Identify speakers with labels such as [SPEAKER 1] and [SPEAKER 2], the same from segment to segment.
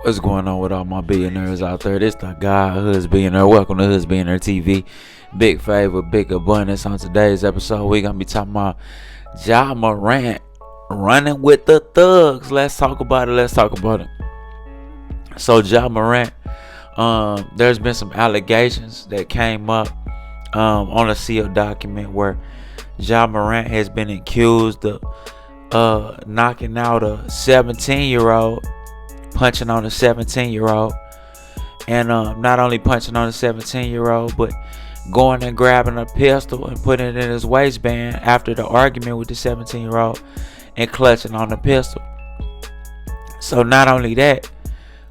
[SPEAKER 1] What's going on with all my billionaires out there? This the guy, Hoods Billionaire. Welcome to Hoods Billionaire TV. Big favor, big abundance. On today's episode, we're going to be talking about Morant running with the thugs. Let's talk about it. So, Morant, there's been some allegations that came up on a sealed document where Morant has been accused of knocking out a 17-year-old, punching on a 17-year-old, and not only punching on a 17-year-old, but going and grabbing a pistol and putting it in his waistband after the argument with the 17-year-old and clutching on the pistol. So not only that,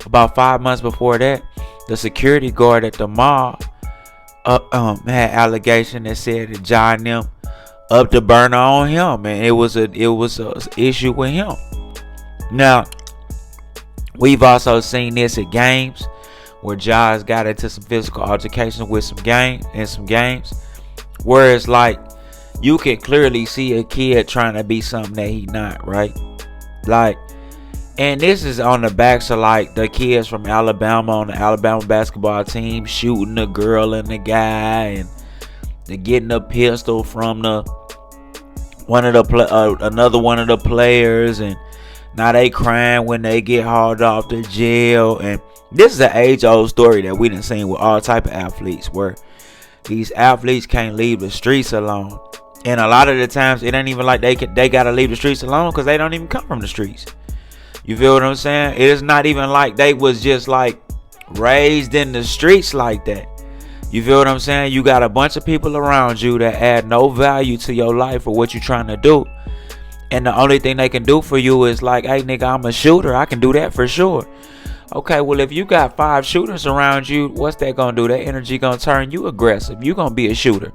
[SPEAKER 1] about 5 months before that, the security guard at the mall had allegation that said that John them up the burner on him, and it was a issue with him. Now, we've also seen this at games where John's got into some physical altercations with some games where it's like you can clearly see a kid trying to be something that he not, right? Like, and this is on the backs of like the kids from Alabama on the Alabama basketball team shooting the girl and the guy, and they're getting a pistol from another one of the players, and now they crying when they get hauled off to jail. And this is an age-old story that we done seen with all type of athletes, where these athletes can't leave the streets alone. And a lot of the times it ain't even like they gotta leave the streets alone, because they don't even come from the streets. You feel what I'm saying? It is not even like they was just like raised in the streets like that. You feel what I'm saying? You got a bunch of people around you that add no value to your life or what you're trying to do. And the only thing they can do for you is like, hey, nigga, I'm a shooter. I can do that for sure. Okay, well, if you got 5 shooters around you, what's that going to do? That energy going to turn you aggressive. You going to be a shooter.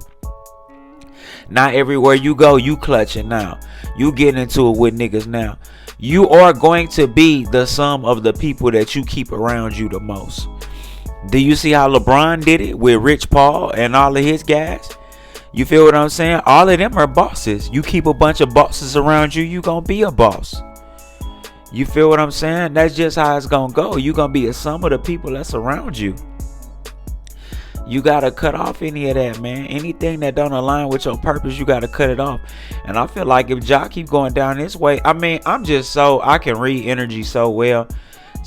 [SPEAKER 1] Not everywhere you go, you clutching now. You getting into it with niggas now. You are going to be the sum of the people that you keep around you the most. Do you see how LeBron did it with Rich Paul and all of his guys? You feel what I'm saying? All of them are bosses. You keep a bunch of bosses around you, you gonna be a boss. You feel what I'm saying? That's just how it's gonna go. You gonna be a sum of the people that's around you. You gotta cut off any of that, man. Anything that don't align with your purpose, you gotta cut it off. And I feel like if Ja keep going down this way, I mean, I can read energy so well.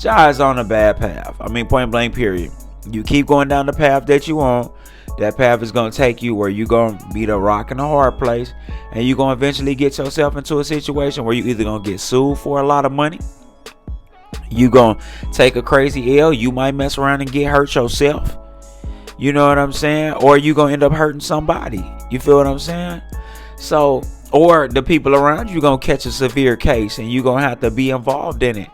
[SPEAKER 1] Ja is on a bad path. I mean, point blank, period. You keep going down the path that you want, that path is going to take you where you're going to be the rock in a hard place, and you're going to eventually get yourself into a situation where you're either going to get sued for a lot of money, you're going to take a crazy L, you might mess around and get hurt yourself, you know what I'm saying, or you're going to end up hurting somebody, you feel what I'm saying? So, or the people around you going to catch a severe case and you're going to have to be involved in it.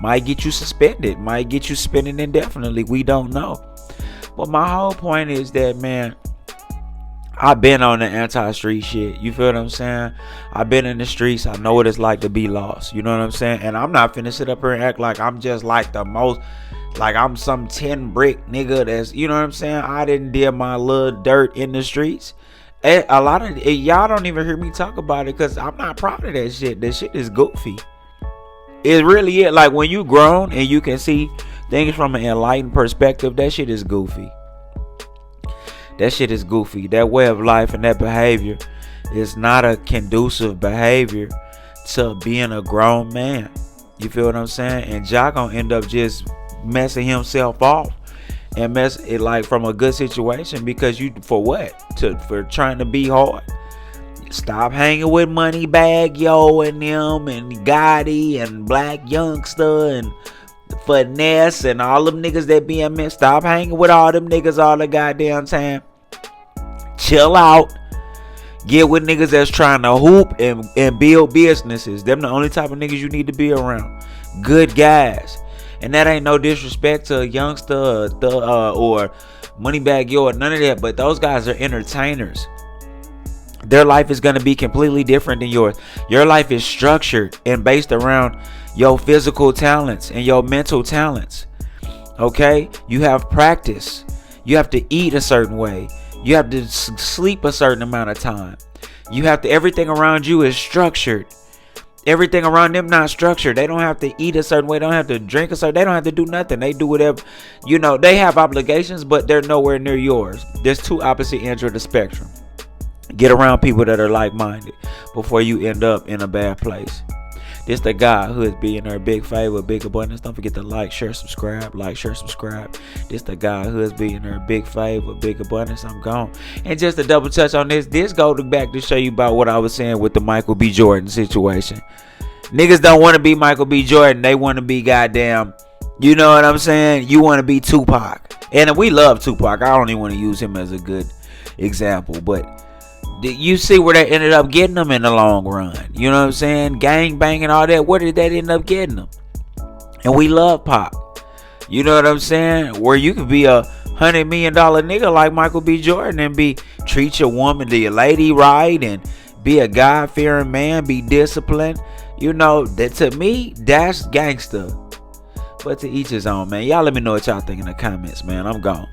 [SPEAKER 1] Might get you suspended, might get you suspended indefinitely, we don't know. But my whole point is that, man, I've been on the anti-street shit. You feel what I'm saying? I've been in the streets. I know what it's like to be lost. You know what I'm saying? And I'm not finna sit up here and act like I'm just like the most, like I'm some 10 brick nigga that's, you know what I'm saying? I didn't did my little dirt in the streets. And a lot of y'all don't even hear me talk about it because I'm not proud of that shit. That shit is goofy. It really is. Like when you grown and you can see things from an enlightened perspective, that shit is goofy. That shit is goofy. That way of life and that behavior is not a conducive behavior to being a grown man. You feel what I'm saying? And Ja gonna end up just messing himself off and mess it like from a good situation because you for what? For trying to be hard. Stop hanging with Moneybag Yo and them and Gotti and Black Youngster and Finesse and all them niggas that be in mess. Stop hanging with all them niggas all the goddamn time. Chill out. Get with niggas that's trying to hoop and build businesses. Them the only type of niggas you need to be around. Good guys. And that ain't no disrespect to a youngster or Moneybag Yo or none of that. But those guys are entertainers. Their life is going to be completely different than yours. Your life is structured and based around your physical talents and your mental talents. Okay? You have practice. You have to eat a certain way. You have to sleep a certain amount of time. You have to, everything around you is structured. Everything around them not structured. They don't have to eat a certain way. They don't have to drink a certain. They don't have to do nothing. They do whatever. They have obligations, but they're nowhere near yours. There's two opposite ends of the spectrum. Get around people that are like-minded before you end up in a bad place. This the guy who is being her big favor, big abundance. Don't forget to like, share, subscribe. Like, share, subscribe. This the guy who is being her big favor, big abundance. I'm gone. And just to double touch on this go back to show you about what I was saying with the Michael B. Jordan situation. Niggas don't want to be Michael B. Jordan. They want to be goddamn, you know what I'm saying? You want to be Tupac. And we love Tupac. I don't even want to use him as a good example, but you see where they ended up getting them in the long run. You know what I'm saying? Gang banging, all that. Where did that end up getting them? And we love Pop. You know what I'm saying? Where you could be a $100 million nigga like Michael B. Jordan and treat your woman, your lady right, and be a God-fearing man, be disciplined. That to me, that's gangster. But to each his own, man. Y'all let me know what y'all think in the comments, man. I'm gone.